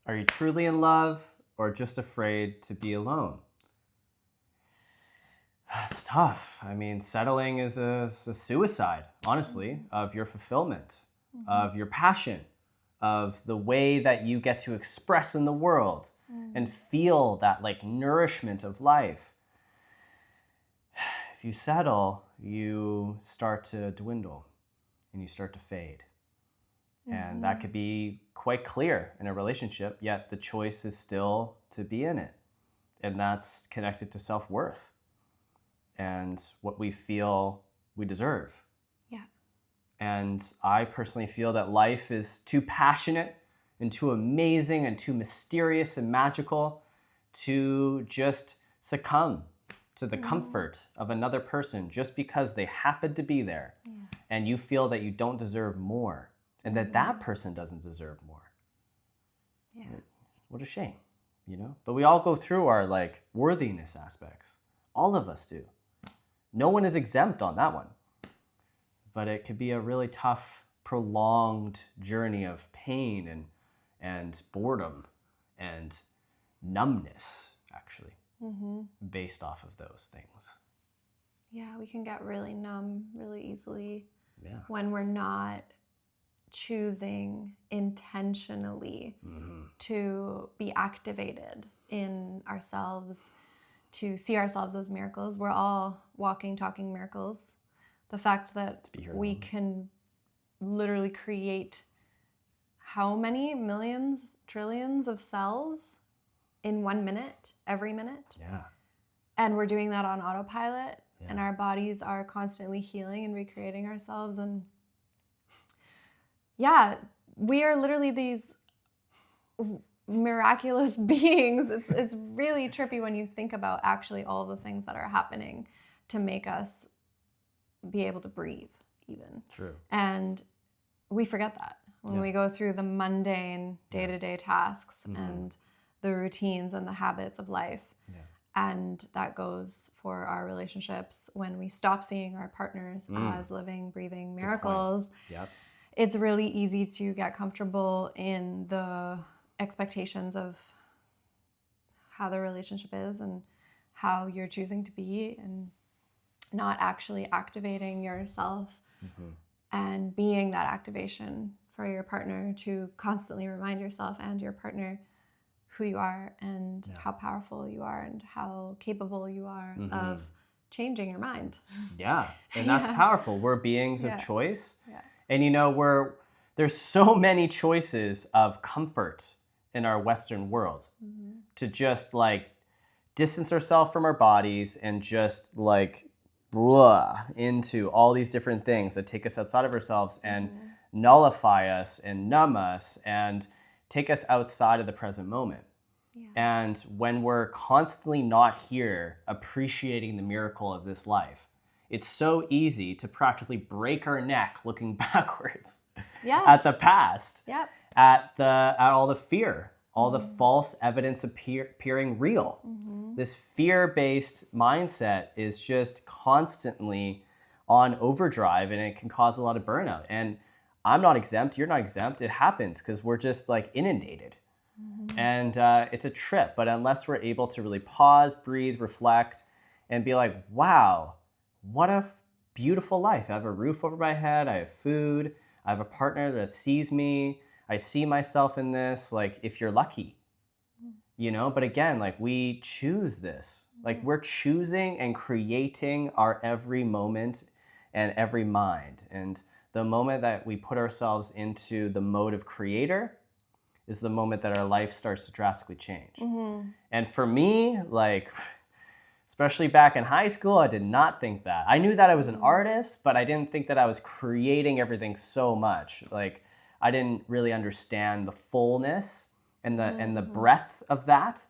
Are you truly in love or just afraid to be alone? It's tough. I mean, settling is a suicide, honestly, of your fulfillment, of your passion, of the way that you get to express in the world and feel that like nourishment of life. If you settle, you start to dwindle and you start to fade. And that could be quite clear in a relationship, yet the choice is still to be in it. And that's connected to self-worth and what we feel we deserve. Yeah. And I personally feel that life is too passionate and too amazing and too mysterious and magical to just succumb to the comfort of another person just because they happen to be there. Yeah. And you feel that you don't deserve more and that that person doesn't deserve more. Yeah. What a shame, you know? But we all go through our like worthiness aspects. All of us do. No one is exempt on that one. But it could be a really tough, prolonged journey of pain and boredom and numbness, actually, based off of those things. Yeah, we can get really numb really easily Yeah. when we're not choosing intentionally to be activated in ourselves, to see ourselves as miracles. We're all walking, talking miracles. The fact that we can literally create how many millions, trillions of cells in 1 minute, every minute. Yeah. And we're doing that on autopilot. Yeah. And our bodies are constantly healing and recreating ourselves. And yeah, we are literally these miraculous beings. It's really trippy when you think about actually all the things that are happening to make us be able to breathe even. True. And we forget that when we go through the mundane day-to-day tasks and the routines and the habits of life. Yeah. And that goes for our relationships when we stop seeing our partners as living, breathing miracles. Yep. It's really easy to get comfortable in the expectations of how the relationship is and how you're choosing to be, and not actually activating yourself and being that activation for your partner, to constantly remind yourself and your partner who you are and how powerful you are and how capable you are of changing your mind. Yeah, and that's powerful. We're beings of choice. Yeah. And you know, there's so many choices of comfort in our Western world to just like distance ourselves from our bodies and just like into all these different things that take us outside of ourselves and nullify us and numb us and take us outside of the present moment. Yeah. And when we're constantly not here appreciating the miracle of this life, it's so easy to practically break our neck looking backwards at the past, at all the fear, all the false evidence appearing real. This fear-based mindset is just constantly on overdrive, and it can cause a lot of burnout. And I'm not exempt, you're not exempt. It happens because we're just like inundated. And it's a trip, but unless we're able to really pause, breathe, reflect, and be like, wow, what a beautiful life. I have a roof over my head, I have food, I have a partner that sees me, I see myself in this, like if you're lucky, you know? But again, like we choose this. Like we're choosing and creating our every moment and every mind. And the moment that we put ourselves into the mode of creator is the moment that our life starts to drastically change. And for me, like, especially back in high school, I did not think that. I knew that I was an artist, but I didn't think that I was creating everything so much. Like, I didn't really understand the fullness and the breadth of that.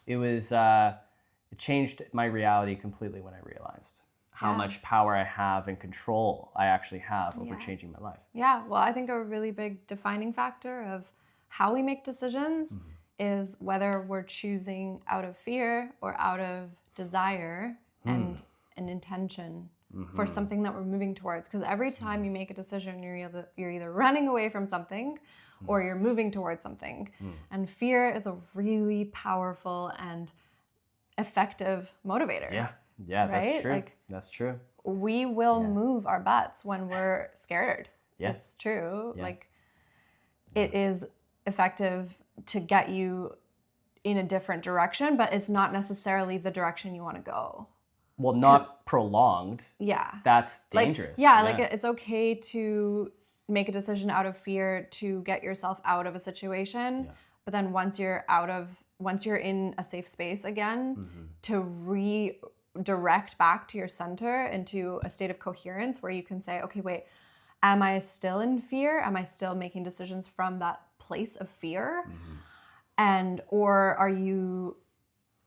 It was it changed my reality completely when I realized how much power I have and control I actually have over changing my life. Yeah, well, I think a really big defining factor of how we make decisions is whether we're choosing out of fear or out of desire and an intention for something that we're moving towards. Because every time you make a decision, you're either running away from something or you're moving towards something. And fear is a really powerful and effective motivator. Yeah. Yeah, that's right? true. Like, that's true. We will move our butts when we're scared. Yeah. It's true. Yeah. Like, it is effective to get you in a different direction, but it's not necessarily the direction you want to go. Well, not prolonged. Yeah. That's dangerous. Like it's okay to make a decision out of fear to get yourself out of a situation. Yeah. But then once you're in a safe space again, to redirect back to your center into a state of coherence where you can say, okay, wait, am I still in fear? Am I still making decisions from that place of fear? Or are you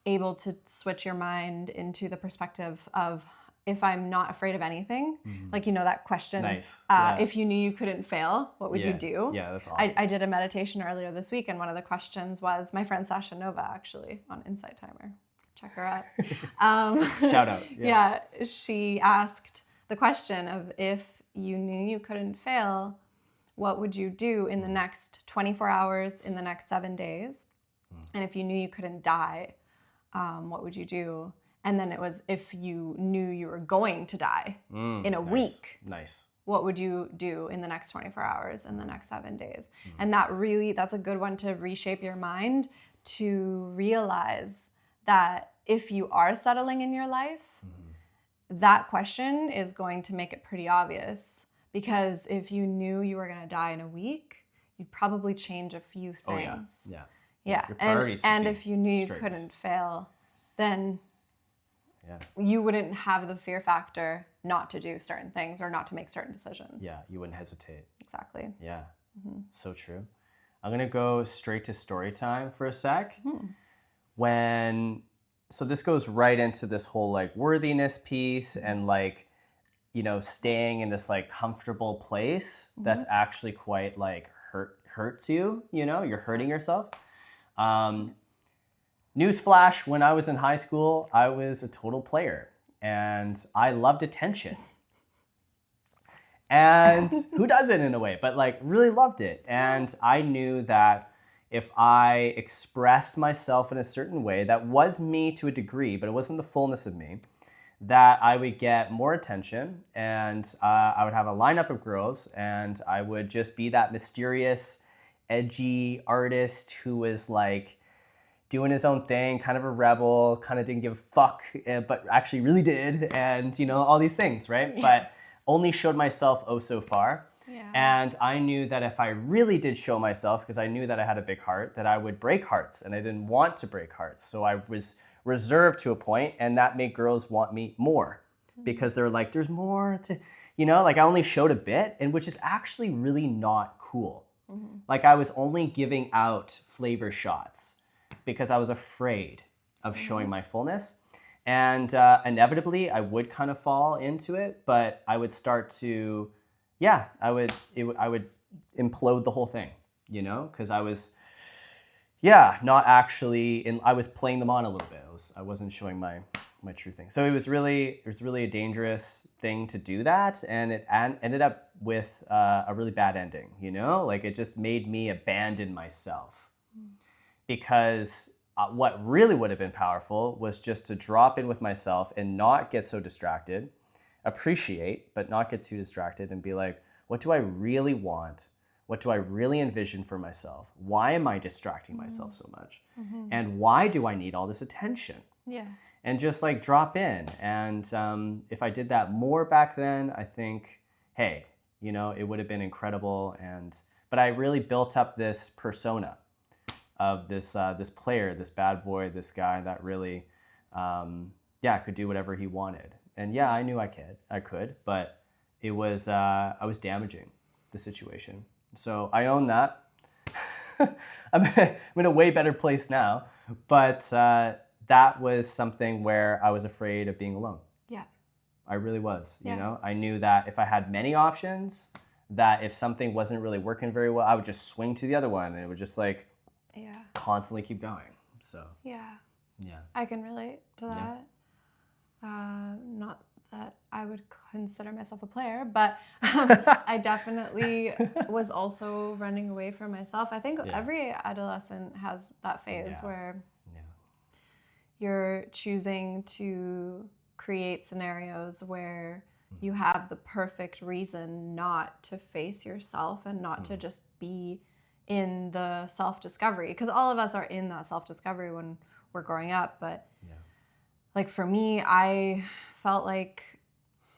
able to switch your mind into the perspective of, if I'm not afraid of anything, like, that question, Nice. If you knew you couldn't fail, what would you do? Yeah, that's awesome. I did a meditation earlier this week, and one of the questions was my friend Sasha Nova, actually, on Insight Timer. Check her out. Shout out. Yeah, she asked the question of, if you knew you couldn't fail, what would you do in the next 24 hours, in the next 7 days? And if you knew you couldn't die, what would you do? And then it was, if you knew you were going to die in a week, what would you do in the next 24 hours, in the next 7 days? And that's a good one to reshape your mind, to realize that if you are settling in your life, that question is going to make it pretty obvious. Because if you knew you were going to die in a week, you'd probably change a few things. Oh, yeah. Yeah. Your priorities And would if you knew you straight. couldn't fail, then you wouldn't have the fear factor not to do certain things or not to make certain decisions. Yeah, you wouldn't hesitate. Exactly. Yeah, so true. I'm going to go straight to story time for a sec. So this goes right into this whole like worthiness piece and like, staying in this like comfortable place that's actually quite like hurts you, you're hurting yourself. Newsflash, when I was in high school, I was a total player and I loved attention. And who doesn't in a way, but like really loved it. And I knew that if I expressed myself in a certain way, that was me to a degree, but it wasn't the fullness of me, that I would get more attention and I would have a lineup of girls and I would just be that mysterious, edgy artist who was like doing his own thing, kind of a rebel, kind of didn't give a fuck, but actually really did, and all these things, right? Yeah. But only showed myself oh so far. Yeah. And I knew that if I really did show myself, because I knew that I had a big heart, that I would break hearts, and I didn't want to break hearts. So I was reserved to a point, and that made girls want me more, because they're like, there's more to, like I only showed a bit, and which is actually really not cool. Like I was only giving out flavor shots because I was afraid of showing my fullness. And inevitably, I would kind of fall into it, but I would start to, I would implode the whole thing, because I was, not actually, I was playing them on a little bit. I wasn't showing my true thing. So it was really a dangerous thing to do that, and it ended up with a really bad ending. Like it just made me abandon myself. Because what really would have been powerful was just to drop in with myself and not get so distracted, appreciate, but not get too distracted and be like, what do I really want? What do I really envision for myself? Why am I distracting myself so much? And why do I need all this attention? Yeah. And just like drop in. And if I did that more back then, I think, hey, it would have been incredible. But I really built up this persona of this player, this bad boy, this guy that really, could do whatever he wanted. And I knew I could, but it was, I was damaging the situation. So I own that. I'm in a way better place now, but that was something where I was afraid of being alone. Yeah. I really was, I knew that if I had many options, that if something wasn't really working very well, I would just swing to the other one and it would just like, constantly keep going. So I can relate to that. Not that I would consider myself a player, but I definitely was also running away from myself. I think every adolescent has that phase where you're choosing to create scenarios where you have the perfect reason not to face yourself and not to just be in the self-discovery, because all of us are in that self-discovery when we're growing up. But like for me, I felt like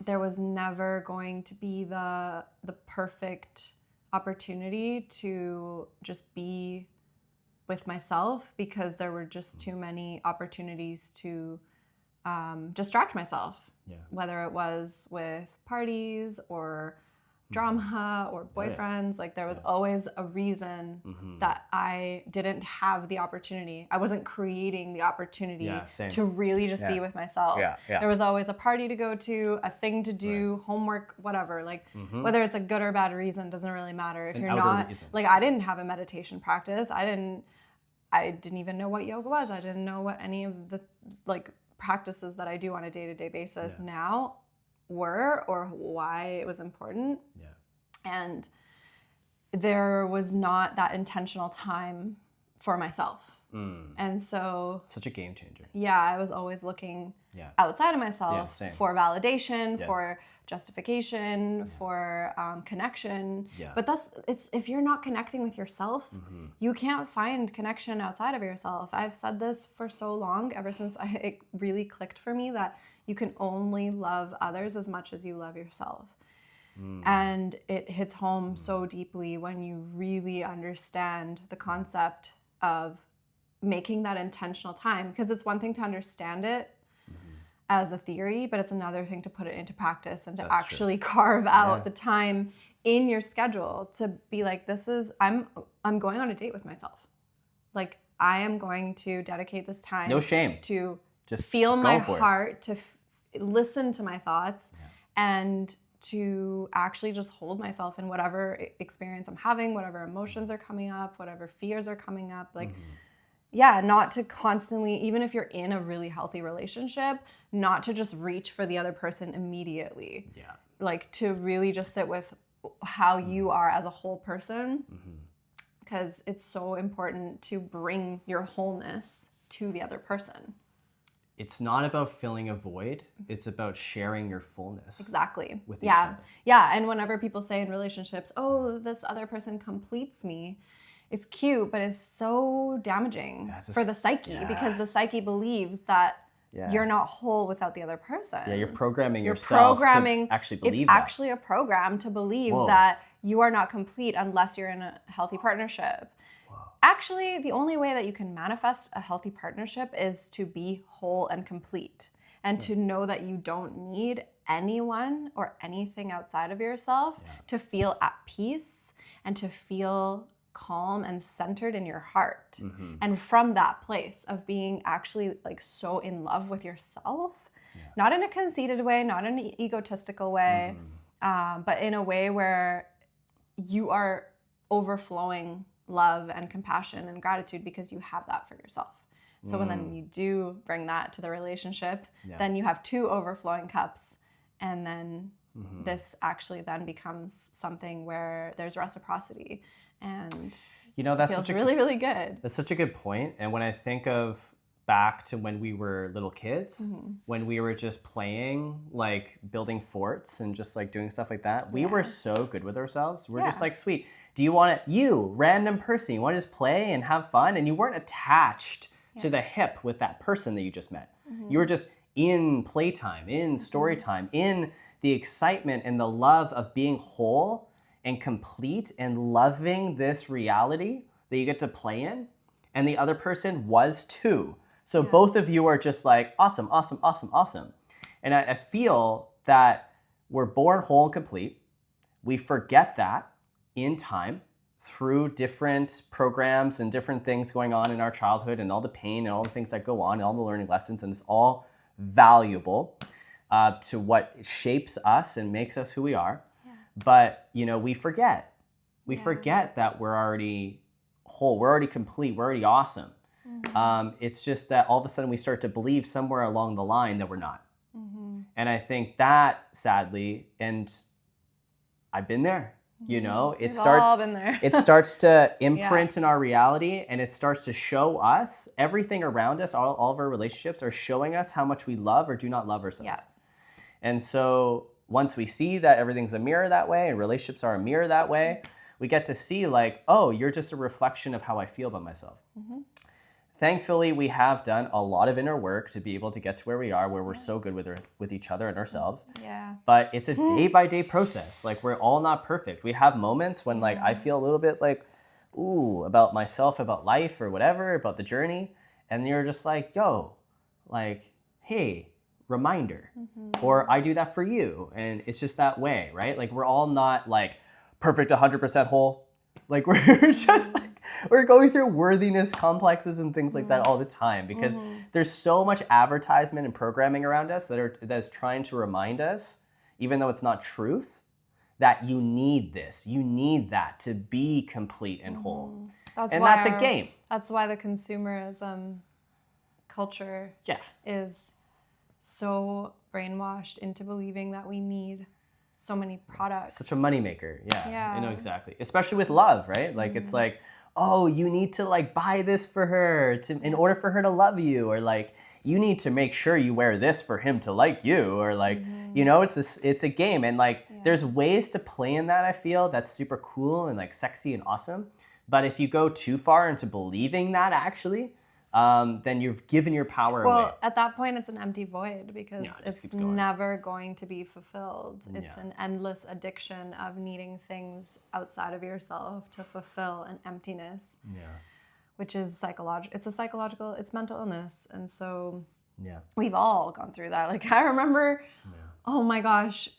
there was never going to be the perfect opportunity to just be with myself, because there were just too many opportunities to distract myself, whether it was with parties or drama or boyfriends. Like there was always a reason that I didn't have the opportunity. I wasn't creating the opportunity to really just be with myself. There was always a party to go to, a thing to do, homework, whatever. Like whether it's a good or bad reason doesn't really matter. If you're not like, I didn't have a meditation practice. I didn't even know what yoga was. I didn't know what any of the like practices that I do on a day-to-day basis now were, or why it was important. And there was not that intentional time for myself. And so such a game changer. I was always looking outside of myself for validation, for justification, for connection. But it's if you're not connecting with yourself, you can't find connection outside of yourself. I've said this for so long, ever since it really clicked for me that you can only love others as much as you love yourself. And it hits home so deeply when you really understand the concept of making that intentional time, because it's one thing to understand it as a theory, but it's another thing to put it into practice and to actually carve out the time in your schedule to be like, this is, I'm going on a date with myself. Like I am going to dedicate this time. No shame. To just feel my heart, to listen to my thoughts, and to actually just hold myself in whatever experience I'm having, whatever emotions are coming up, whatever fears are coming up. Like, not to constantly, even if you're in a really healthy relationship, not to just reach for the other person immediately. Like to really just sit with how you are as a whole person, because it's so important to bring your wholeness to the other person. It's not about filling a void. It's about sharing your fullness. Exactly. With each other. And whenever people say in relationships, oh, this other person completes me, it's cute, but it's so damaging for the psyche, because the psyche believes that you're not whole without the other person. You're programming yourself to actually believe that. It's actually a program to believe that you are not complete unless you're in a healthy partnership. Actually, the only way that you can manifest a healthy partnership is to be whole and complete, and to know that you don't need anyone or anything outside of yourself to feel at peace and to feel calm and centered in your heart. And from that place of being actually like so in love with yourself, not in a conceited way, not in an egotistical way, but in a way where you are overflowing love and compassion and gratitude because you have that for yourself. So when then you do bring that to the relationship, then you have two overflowing cups, and then this actually then becomes something where there's reciprocity, and that's feels really, really good. That's such a good point. And when I think of back to when we were little kids, when we were just playing, like building forts and just like doing stuff like that, we were so good with ourselves. We're just like, sweet. Do you want it? You, random person, you want to just play and have fun? And you weren't attached to the hip with that person that you just met. You were just in playtime, in story time, in the excitement and the love of being whole and complete and loving this reality that you get to play in. And the other person was too. So both of you are just like, awesome, awesome, awesome, awesome. And I feel that we're born whole and complete. We forget that in time through different programs and different things going on in our childhood, and all the pain and all the things that go on and all the learning lessons. And it's all valuable to what shapes us and makes us who we are. But, we forget. We forget that we're already whole. We're already complete. We're already awesome. It's just that all of a sudden we start to believe somewhere along the line that we're not. And I think that, sadly, and I've been there, you know, We've all been there. it starts to imprint in our reality, and it starts to show us everything around us, all of our relationships are showing us how much we love or do not love ourselves. Yeah. And so once we see that everything's a mirror that way and relationships are a mirror that way, we get to see like, oh, you're just a reflection of how I feel about myself. Thankfully, we have done a lot of inner work to be able to get to where we are, where we're so good with each other and ourselves. Yeah. But it's a day-by-day process. Like, we're all not perfect. We have moments when like I feel a little bit like, ooh, about myself, about life or whatever, about the journey. And you're just like, yo, like, hey, reminder. Or I do that for you. And it's just that way, right? Like, we're all not like perfect 100% whole. Like, we're just like, we're going through worthiness complexes and things like that all the time, because there's so much advertisement and programming around us that is trying to remind us, even though it's not truth, that you need this, you need that to be complete and whole. That's a game. That's why the consumerism culture is so brainwashed into believing that we need so many products. Such a moneymaker. Yeah. I know exactly. Especially with love, right? Like, it's like, oh, you need to like buy this for her in order for her to love you, or like you need to make sure you wear this for him to like you, or like, you know, it's a game. And like, there's ways to play in that, I feel, that's super cool and like sexy and awesome. But if you go too far into believing that actually, then you've given your power away. Well, at that point, it's an empty void, because it's never going to be fulfilled. It's an endless addiction of needing things outside of yourself to fulfill an emptiness, which is psychological. It's mental illness. And so we've all gone through that. Like, I remember, oh my gosh,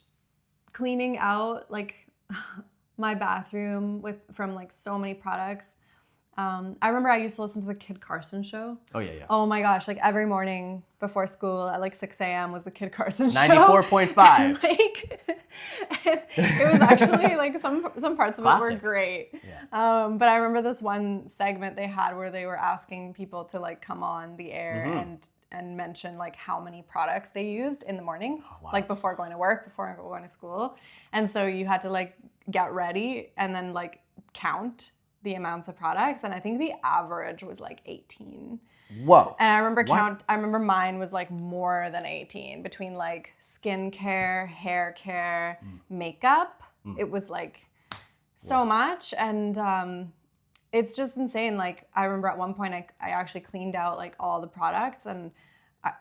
cleaning out like my bathroom from like so many products. I remember I used to listen to the Kid Carson show. Oh, yeah. Oh my gosh, like every morning before school at like 6 a.m. was the Kid Carson show. 94.5. Like, it was actually like some parts of Classic. it were great. Yeah. But I remember this one segment they had where they were asking people to like come on the air and mention like how many products they used in the morning, like before going to work, before going to school. And so you had to like get ready and then like count the amounts of products, and I think the average was like 18. Whoa. And I remember mine was like more than 18, between like skincare, hair care, makeup. It was like so much, and it's just insane. Like, I remember at one point I actually cleaned out like all the products, and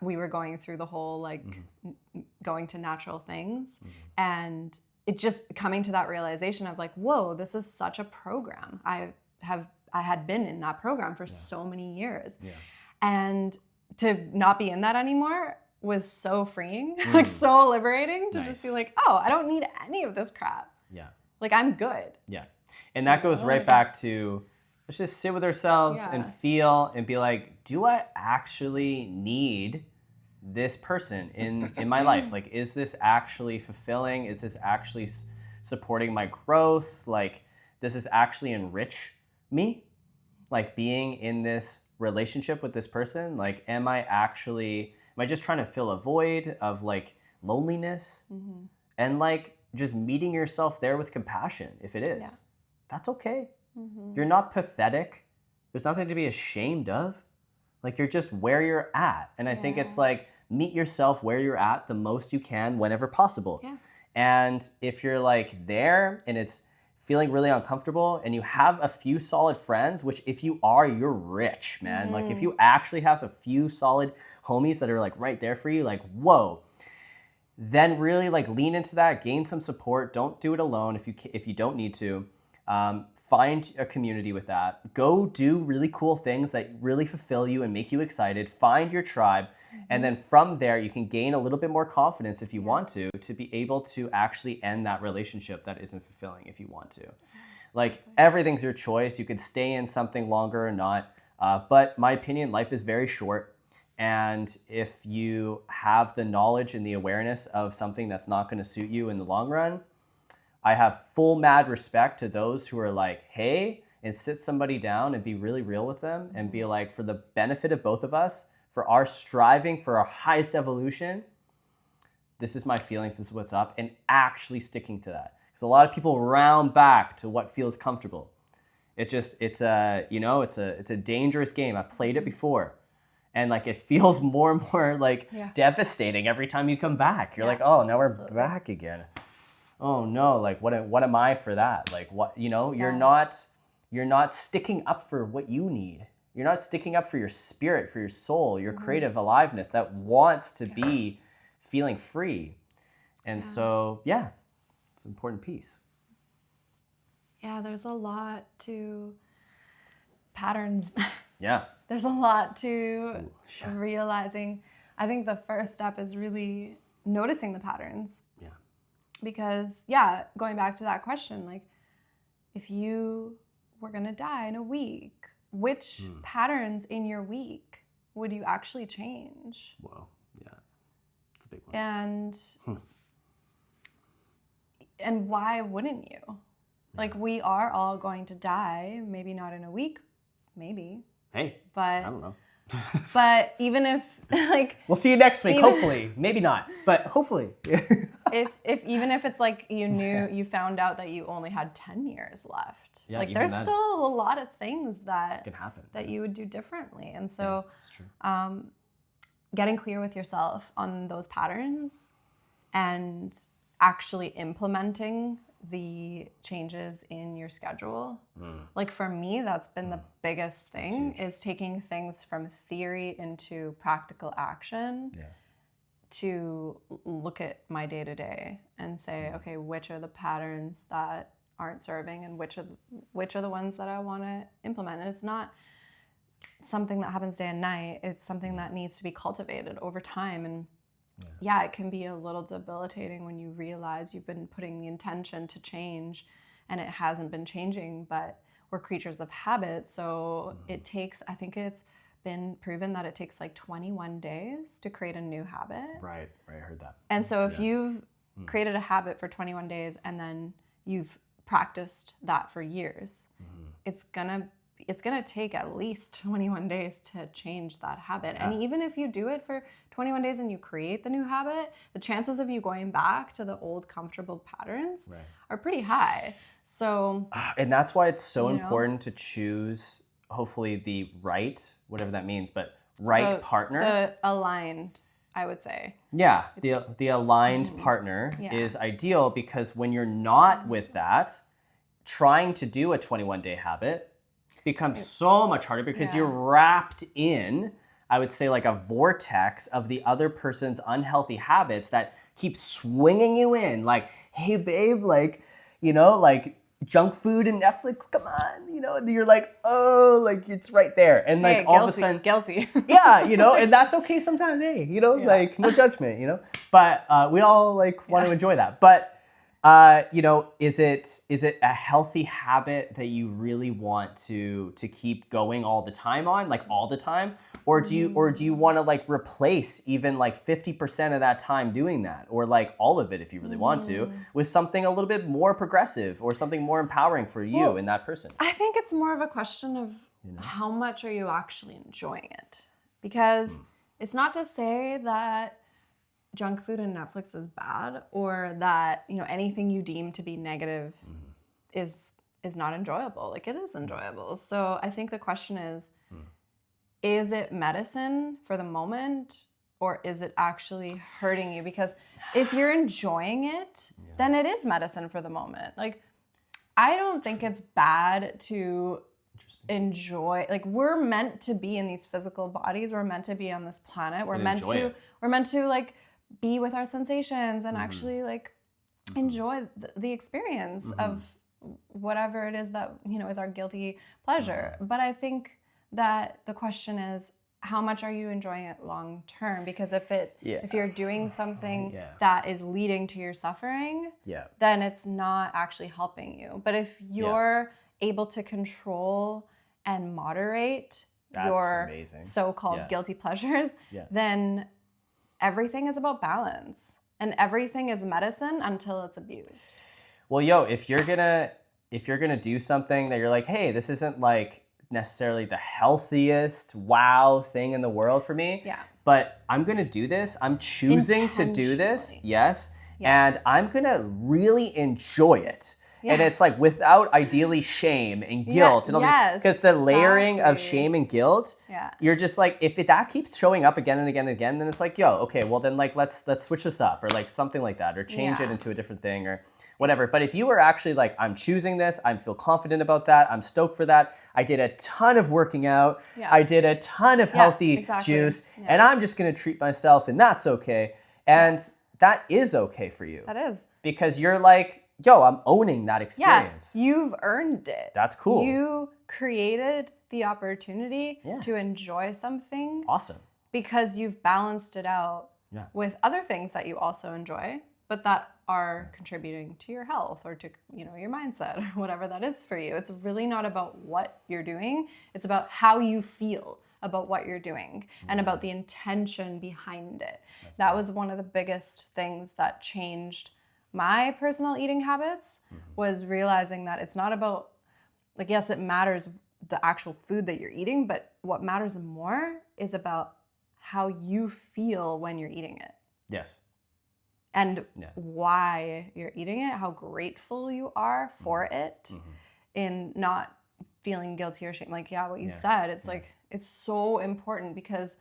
we were going through the whole like going to natural things, and it just coming to that realization of like, whoa, this is such a program. I had been in that program for so many years. And to not be in that anymore was so freeing, like so liberating to just be like, oh, I don't need any of this crap. Yeah. Like, I'm good. Yeah. And that goes right back to, let's just sit with ourselves and feel and be like, do I actually need this person in my life? Like, is this actually fulfilling? Is this actually supporting my growth? Like, does this actually enrich me? Like, being in this relationship with this person, like, am I just trying to fill a void of like loneliness? And like, just meeting yourself there with compassion, if it is, that's okay. You're not pathetic. There's nothing to be ashamed of. Like, you're just where you're at. And I think it's like, meet yourself where you're at the most you can whenever possible. Yeah. And if you're like there and it's feeling really uncomfortable and you have a few solid friends, which if you are, you're rich, man. Like, if you actually have a few solid homies that are like right there for you, like, whoa, then really like lean into that, gain some support. Don't do it alone if you don't need to. Find a community with that. Go do really cool things that really fulfill you and make you excited. Find your tribe. And then from there, you can gain a little bit more confidence if you want to be able to actually end that relationship that isn't fulfilling if you want to. Like, everything's your choice. You could stay in something longer or not. But my opinion, life is very short. And if you have the knowledge and the awareness of something that's not going to suit you in the long run, I have full mad respect to those who are like, hey, and sit somebody down and be really real with them and be like, for the benefit of both of us, for our striving for our highest evolution, this is my feelings, this is what's up, and actually sticking to that. Because a lot of people round back to what feels comfortable. It's a dangerous game. I've played it before. And like it feels more and more like devastating every time you come back. You're like, oh, now we're back again. Oh no, like what am I for that? Like what, you're not sticking up for what you need. You're not sticking up for your spirit, for your soul, your creative aliveness that wants to be feeling free. And so, it's an important piece. Yeah, there's a lot to patterns. Yeah. There's a lot to realizing. I think the first step is really noticing the patterns. Yeah. Because, going back to that question, like, if you were going to die in a week, which patterns in your week would you actually change? Wow. Yeah. It's a big one. And why wouldn't you? Yeah. Like, we are all going to die, maybe not in a week, maybe. Hey, but I don't know. But even if, like... We'll see you next week, hopefully. Maybe not, but hopefully. Even if it's like you found out that you only had 10 years left. Yeah, like, there's still a lot of things that can happen that you would do differently. And so that's true. Getting clear with yourself on those patterns and actually implementing the changes in your schedule. Like for me, that's been the biggest thing, is taking things from theory into practical action to look at my day-to-day and say, okay, which are the patterns that aren't serving and which are the ones that I want to implement. And it's not something that happens day and night. It's something that needs to be cultivated over time. And it can be a little debilitating when you realize you've been putting the intention to change and it hasn't been changing, but we're creatures of habit. So it takes, I think it's been proven that it takes like 21 days to create a new habit. Right, I heard that. And so if you've created a habit for 21 days and then you've practiced that for years, it's gonna take at least 21 days to change that habit. And even if you do it for 21 days and you create the new habit, the chances of you going back to the old comfortable patterns are pretty high. So, and that's why it's so important to choose, hopefully the right, whatever that means, but partner. The aligned, I would say. Yeah, the aligned partner is ideal, because when you're not with that, trying to do a 21-day habit becomes so much harder, because you're wrapped in, I would say, like a vortex of the other person's unhealthy habits that keep swinging you in. Like, hey babe, like, like junk food and Netflix, come on, and you're like, oh, like it's right there. And like all of a sudden, guilty. And that's okay sometimes, hey, like no judgment, but we all like want to enjoy that. But is it a healthy habit that you really want to keep going all the time on, like all the time? Or do you want to like replace even like 50% of that time doing that, or like all of it if you really want to, with something a little bit more progressive or something more empowering for you and that person? I think it's more of a question of how much are you actually enjoying it? Because it's not to say that junk food and Netflix is bad, or that anything you deem to be negative is not enjoyable. Like, it is enjoyable. So I think the question is it medicine for the moment, or is it actually hurting you? Because if you're enjoying it, then it is medicine for the moment. Like, I don't think it's bad to enjoy, like, we're meant to be in these physical bodies. We're meant to be on this planet. We're meant to like be with our sensations and actually like enjoy the experience of whatever it is that is our guilty pleasure. But I think that the question is, how much are you enjoying it long term? Because if you're doing something that is leading to your suffering, then it's not actually helping you. But if you're able to control and moderate your so-called guilty pleasures, then everything is about balance, and everything is medicine until it's abused. Well, if you're gonna do something that you're like, hey, this isn't like necessarily the healthiest wow thing in the world for me. Yeah. But I'm going to do this. I'm choosing to do this. Intentionally. Yes. Yeah. And I'm going to really enjoy it. Yeah. And it's like without ideally shame and guilt and all yes, because the layering of exactly. shame and guilt, Yeah. you're just like, if that keeps showing up again and again and again, then it's like, yo, okay, well then like let's switch this up or like something like that or change it Yeah. into a different thing or whatever. But if you were actually like, I'm choosing this, I feel confident about that, I'm stoked for that. I did a ton of working out. Yeah. I did a ton of healthy exactly. juice, Yeah. and I'm just gonna treat myself, and that's okay. And that is okay for you. That is. Because you're like, yo, I'm owning that experience. Yeah, you've earned it. That's cool. You created the opportunity Yeah. to enjoy something Awesome. because you've balanced it out Yeah. with other things that you also enjoy, but that are contributing to your health or to, you know, your mindset or whatever that is for you. It's really not about what you're doing. It's about how you feel about what you're doing and about the intention behind it. That was one of the biggest things that changed my personal eating habits, was realizing that it's not about, like, yes, it matters the actual food that you're eating, but what matters more is about how you feel when you're eating it. Yes. And why you're eating it, how grateful you are for it, in not feeling guilty or shame. Like, what you said, it's like, it's so important because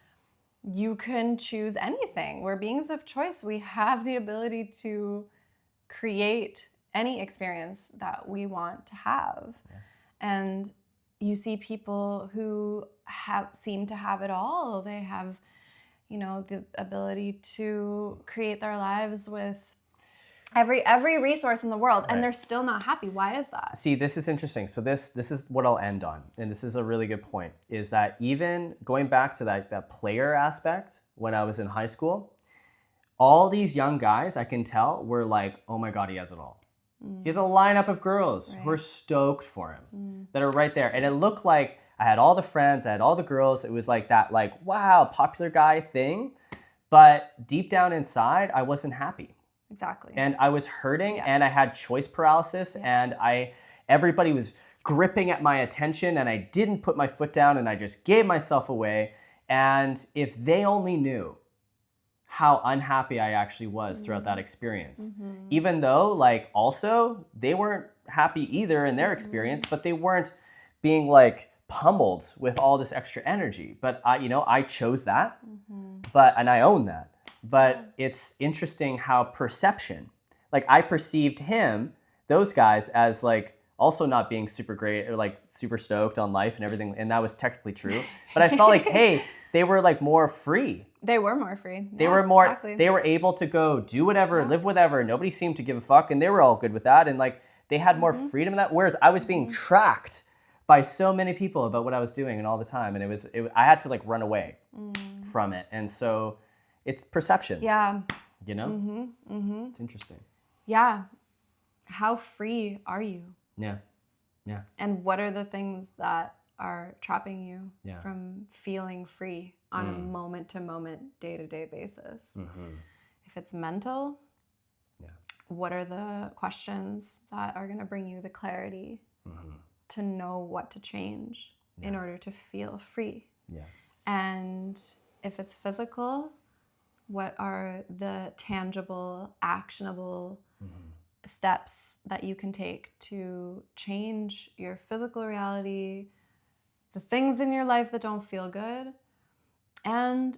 you can choose anything. We're beings of choice. We have the ability to create any experience that we want to have. And you see people who seem to have it all. They have, you know, the ability to create their lives with every resource in the world, and they're still not happy. Why is that? See, this is interesting. So this is what I'll end on, and this is a really good point, is that even going back to that player aspect when I was in high school, all these young guys, I can tell, were like, oh my God, he has it all. He has a lineup of girls who are stoked for him, that are right there. And it looked like I had all the friends, I had all the girls. It was like that, like, wow, popular guy thing. But deep down inside, I wasn't happy. Exactly. And I was hurting, and I had choice paralysis, and everybody was gripping at my attention, and I didn't put my foot down, and I just gave myself away. And if they only knew how unhappy I actually was throughout that experience. Even though, like, also, they weren't happy either in their experience, but they weren't being, like, pummeled with all this extra energy. But, I chose that, and I own that. But it's interesting how perception, like, I perceived those guys, as, like, also not being super great or, like, super stoked on life and everything, and that was technically true. But I felt like, hey, they were, like, more free. They were more free. They were more, they were able to go do whatever, live whatever. Nobody seemed to give a fuck, and they were all good with that. And, like, they had more freedom in that. Whereas I was being tracked by so many people about what I was doing and all the time. And I had to, like, run away from it. And so it's perceptions. Yeah. You know? It's interesting. Yeah. How free are you? Yeah. Yeah. And what are the things that are trapping you from feeling free on a moment-to-moment, day-to-day basis? If it's mental, what are the questions that are going to bring you the clarity to know what to change in order to feel free? And if it's physical, what are the tangible, actionable steps that you can take to change your physical reality, the things in your life that don't feel good? And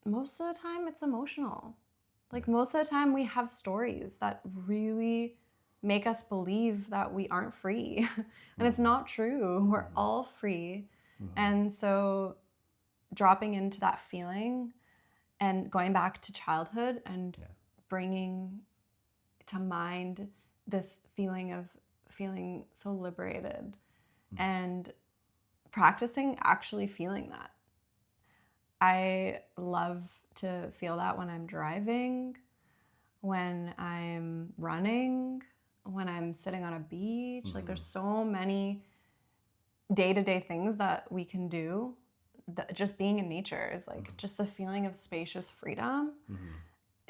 most of the time, it's emotional. Like, most of the time, we have stories that really make us believe that we aren't free. And it's not true. We're all free. And so dropping into that feeling and going back to childhood and bringing to mind this feeling of feeling so liberated and practicing actually feeling that. I love to feel that when I'm driving, when I'm running, when I'm sitting on a beach. Like, there's so many day-to-day things that we can do. Just being in nature is like just the feeling of spacious freedom.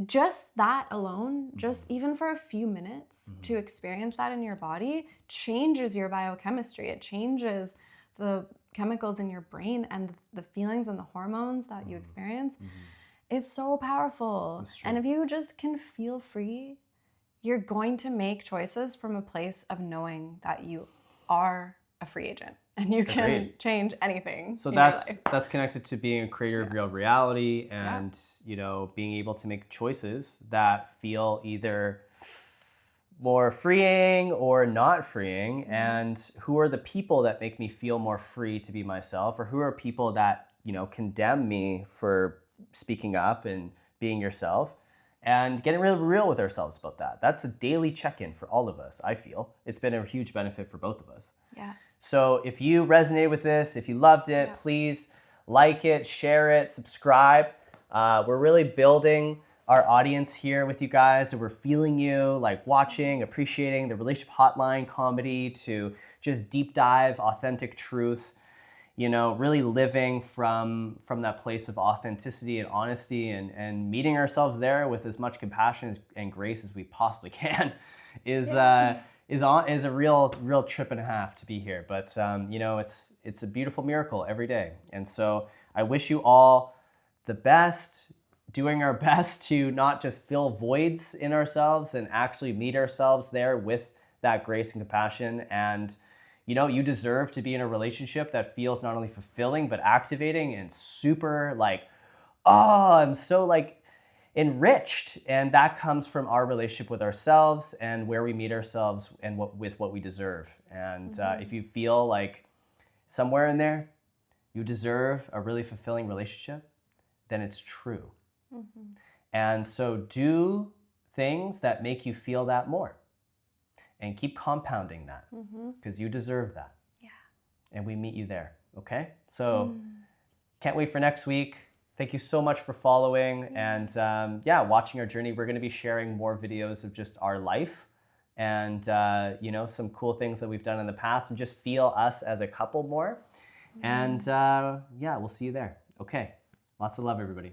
Just that alone, just even for a few minutes to experience that in your body, changes your biochemistry. It changes the chemicals in your brain and the feelings and the hormones that you experience, it's so powerful. And if you just can feel free, you're going to make choices from a place of knowing that you are a free agent and you can change anything. So in your life. that's connected to being a creator of your own reality and, you know, being able to make choices that feel either more freeing or not freeing. And who are the people that make me feel more free to be myself, or who are people that, you know, condemn me for speaking up and being yourself, and getting really real with ourselves about that. That's a daily check-in for all of us, I feel. It's been a huge benefit for both of us. Yeah. So if you resonated with this, if you loved it, please like it, share it, subscribe. We're really building our audience here with you guys, and we're feeling you, like watching, appreciating the Relationship Hotline comedy to just deep dive, authentic truth, you know, really living from that place of authenticity and honesty, and meeting ourselves there with as much compassion and grace as we possibly can is a real trip and a half to be here. But you know, it's a beautiful miracle every day. And so I wish you all the best, doing our best to not just fill voids in ourselves and actually meet ourselves there with that grace and compassion. And you know, you deserve to be in a relationship that feels not only fulfilling, but activating and super like, oh, I'm so like enriched. And that comes from our relationship with ourselves and where we meet ourselves and with what we deserve. And if you feel like somewhere in there, you deserve a really fulfilling relationship, then it's true. And so do things that make you feel that more. And keep compounding that, because you deserve that. Yeah. And we meet you there, okay? So can't wait for next week. Thank you so much for following and watching our journey. We're gonna be sharing more videos of just our life and you know, some cool things that we've done in the past, and just feel us as a couple more. And we'll see you there. Okay, lots of love, everybody.